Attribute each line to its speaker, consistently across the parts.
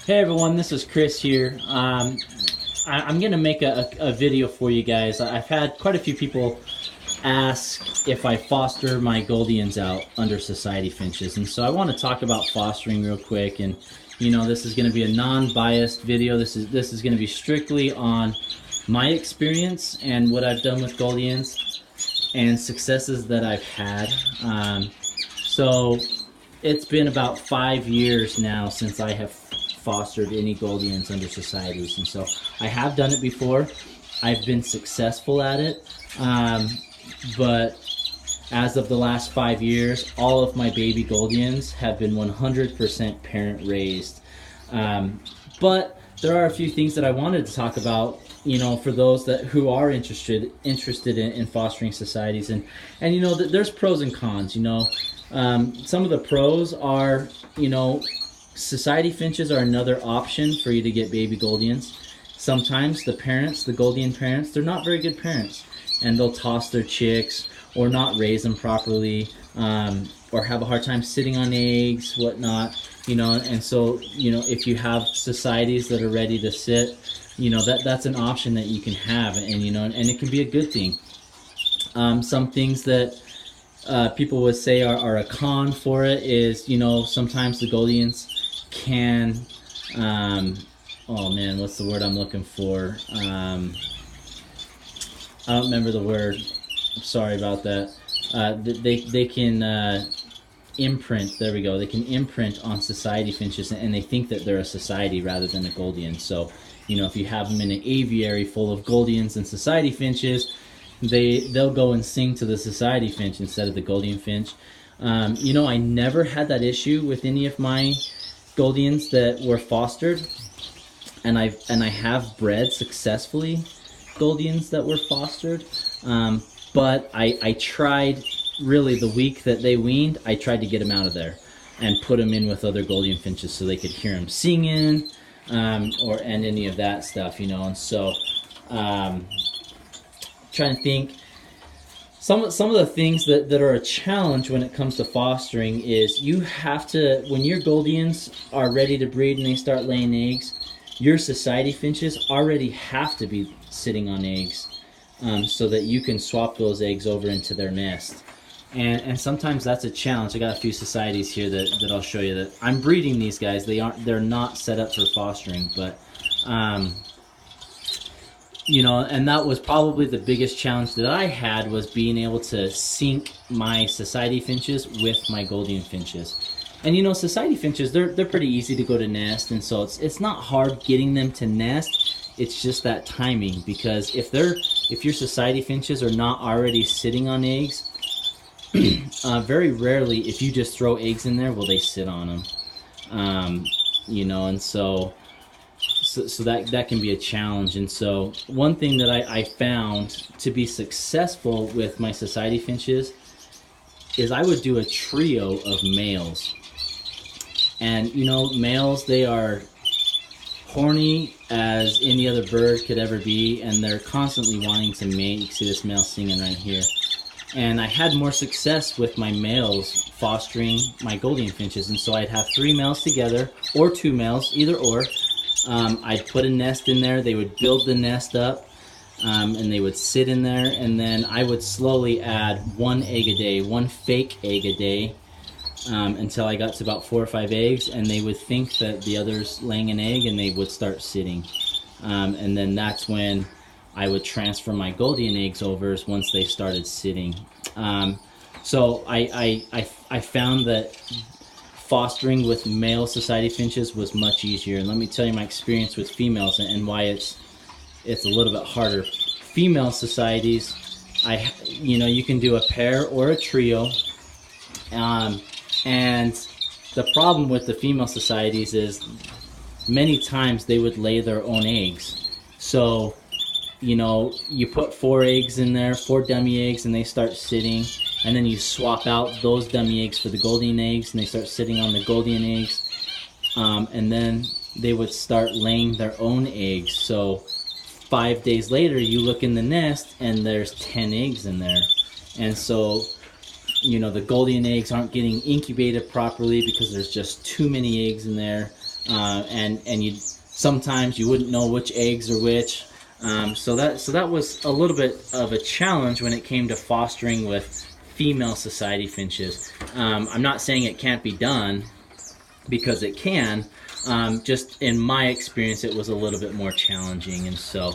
Speaker 1: Hey everyone, this is Chris here. I'm going to make a video for you guys. I've had quite a few people ask if I foster my Gouldians out under society finches, and so I want to talk about fostering real quick. And you know, this is going to be a non-biased video. This is going to be strictly on my experience and what I've done with Gouldians and successes that I've had. So it's been about 5 years now since I have fostered any Gouldians under societies, and so I have done it before. I've been successful at it, but as of the last 5 years, all of my baby Gouldians have been 100% parent raised. But there are a few things that I wanted to talk about, you know, for those who are interested in fostering societies, and you know, there's pros and cons. You know, some of the pros are, you know, society finches are another option for you to get baby Gouldians. Sometimes the parents, the Gouldian parents, they're not very good parents, and they'll toss their chicks or not raise them properly, or have a hard time sitting on eggs, whatnot. You know, and so, you know, if you have societies that are ready to sit, you know, that's an option that you can have, and you know, and it can be a good thing. Some things that people would say are a con for it is, you know, sometimes the Gouldians can, oh man, what's the word I'm looking for? I don't remember the word. I'm sorry about that. They can imprint. There we go. They can imprint on society finches, and they think that they're a society rather than a Gouldian. So, you know, if you have them in an aviary full of Gouldians and society finches, they'll go and sing to the society finch instead of the Gouldian finch. You know, I never had that issue with any of my Gouldians that were fostered, and I have bred successfully Gouldians that were fostered, but I tried, really the week that they weaned, I tried to get them out of there and put them in with other Gouldian finches so they could hear them singing, and any of that stuff, you know. And so trying to think, some of the things that are a challenge when it comes to fostering is you have to, when your Gouldians are ready to breed and they start laying eggs, your society finches already have to be sitting on eggs, so that you can swap those eggs over into their nest. And sometimes that's a challenge. I got a few societies here that I'll show you that I'm breeding these guys. They're not set up for fostering, but you know, and that was probably the biggest challenge that I had, was being able to sync my society finches with my Gouldian finches. And you know, society finches, they're pretty easy to go to nest, and so it's not hard getting them to nest. It's just that timing, because if your society finches are not already sitting on eggs, very rarely, if you just throw eggs in there, will they sit on them. You know, and so that can be a challenge. And so one thing that I found to be successful with my society finches is I would do a trio of males. And you know, males, they are horny as any other bird could ever be, and they're constantly wanting to mate. You can see this male singing right here. And I had more success with my males fostering my Gouldian finches, and so I'd have 3 males together, or 2 males, either or. I'd put a nest in there, they would build the nest up, and they would sit in there, and then I would slowly add 1 egg a day, 1 fake egg a day, until I got to about 4 or 5 eggs, and they would think that the other's laying an egg, and they would start sitting. And then that's when I would transfer my Gouldian eggs over, once they started sitting. So I found that fostering with male society finches was much easier. And let me tell you my experience with females and why it's a little bit harder. Female societies, you know, you can do a pair or a trio, and the problem with the female societies is many times they would lay their own eggs. So, you know, you put 4 eggs in there, 4 dummy eggs, and they start sitting, and then you swap out those dummy eggs for the Gouldian eggs, and they start sitting on the Gouldian eggs, and then they would start laying their own eggs. So 5 days later, you look in the nest, and there's 10 eggs in there. And so, you know, the Gouldian eggs aren't getting incubated properly because there's just too many eggs in there. and you sometimes you wouldn't know which eggs are which. So that was a little bit of a challenge when it came to fostering with female society finches. I'm not saying it can't be done, because it can. Just in my experience, it was a little bit more challenging, and so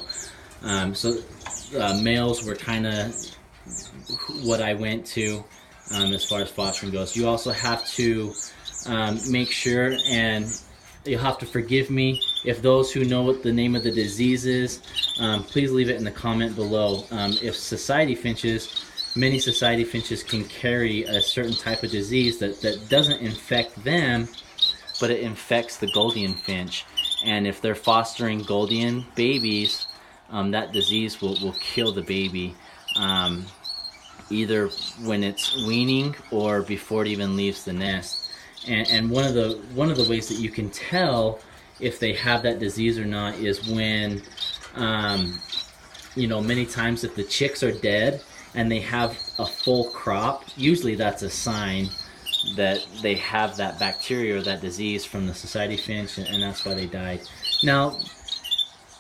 Speaker 1: males were kind of what I went to as far as fostering goes. You also have to make sure, and you'll have to forgive me if those who know what the name of the disease is, please leave it in the comment below. If society finches, many society finches can carry a certain type of disease that doesn't infect them, but it infects the Gouldian finch. And if they're fostering Gouldian babies, that disease will kill the baby, either when it's weaning or before it even leaves the nest. And one of the ways that you can tell if they have that disease or not is when, many times if the chicks are dead and they have a full crop, usually that's a sign that they have that bacteria or that disease from the society finch, and that's why they died. Now,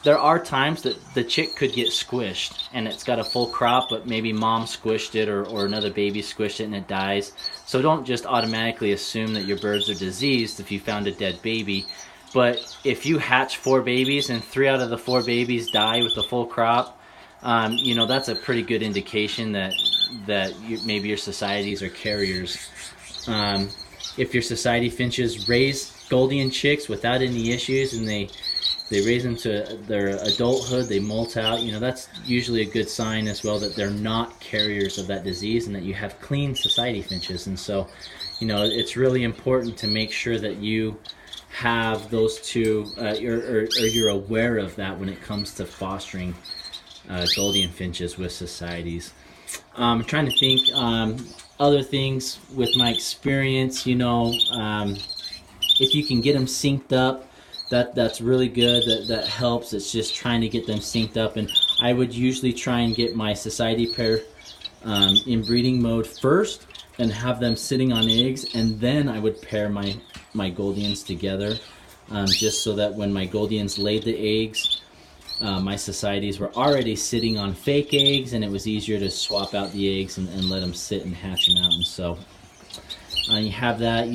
Speaker 1: there are times that the chick could get squished and it's got a full crop, but maybe mom squished it or another baby squished it and it dies. So don't just automatically assume that your birds are diseased if you found a dead baby. But if you hatch 4 babies and 3 out of the 4 babies die with the full crop, that's a pretty good indication that maybe your societies are carriers. If your society finches raise Gouldian chicks without any issues and they raise them to their adulthood, they molt out, that's usually a good sign as well that they're not carriers of that disease and that you have clean society finches. And so, it's really important to make sure that you have those two, or you're aware of that when it comes to fostering Gouldian finches with societies. I'm trying to think other things with my experience. If you can get them synced up, that's really good. That helps. It's just trying to get them synced up, and I would usually try and get my society pair in breeding mode first and have them sitting on eggs, and then I would pair my Gouldians together, just so that when my Gouldians laid the eggs, my societies were already sitting on fake eggs, and it was easier to swap out the eggs and let them sit and hatch them out. And so you have that.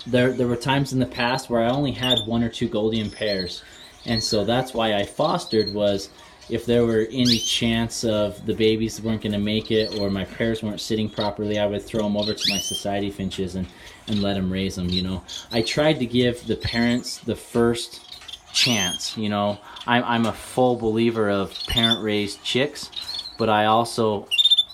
Speaker 1: There were times in the past where I only had 1 or 2 Gouldian pairs, and so that's why I fostered, was if there were any chance of the babies weren't going to make it or my pairs weren't sitting properly, I would throw them over to my society finches and let them raise them. I tried to give the parents the first chance. I'm a full believer of parent-raised chicks, but I also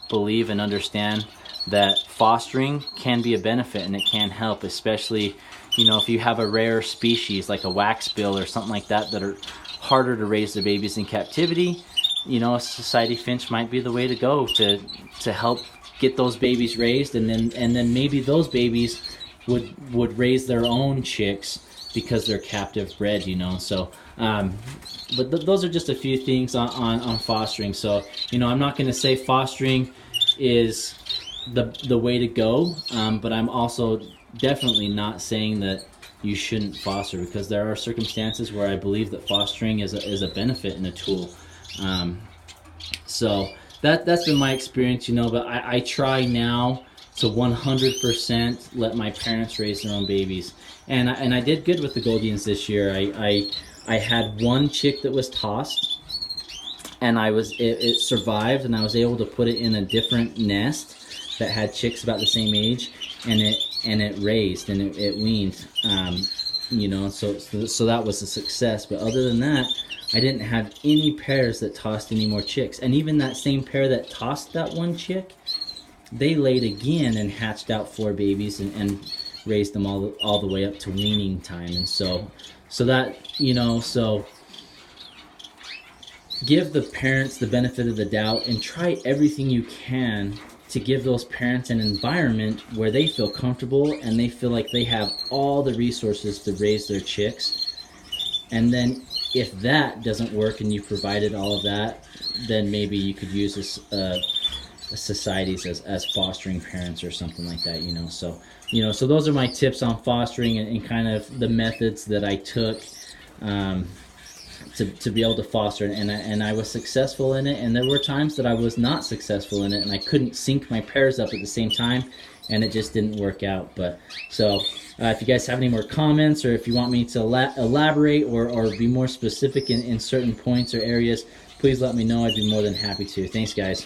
Speaker 1: believe and understand that fostering can be a benefit and it can help, especially if you have a rare species like a waxbill or something like that are harder to raise the babies in captivity. A society finch might be the way to go to help get those babies raised, and then maybe those babies would raise their own chicks because they're captive bred. So but those are just a few things on fostering. So I'm not going to say fostering is the way to go, but I'm also definitely not saying that you shouldn't foster, because there are circumstances where I believe that fostering is a benefit and a tool. So that's been my experience, but I try now to 100% let my parents raise their own babies, and I did good with the Gouldians this year. I had 1 chick that was tossed, and it survived, and I was able to put it in a different nest that had chicks about the same age, and it raised and it weaned, so that was a success. But other than that, I didn't have any pairs that tossed any more chicks. And even that same pair that tossed that 1 chick, they laid again and hatched out 4 babies and raised them all the way up to weaning time. And so that, so give the parents the benefit of the doubt and try everything you can to give those parents an environment where they feel comfortable and they feel like they have all the resources to raise their chicks. And then if that doesn't work and you provided all of that, then maybe you could use this societies as fostering parents or something like that, you know. So, you know, so those are my tips on fostering and kind of the methods that I took to be able to foster, and I was successful in it, and there were times that I was not successful in it, and I couldn't sync my pairs up at the same time, and it just didn't work out. But so if you guys have any more comments, or if you want me to elaborate or be more specific in certain points or areas, please let me know. I'd be more than happy to. Thanks, guys.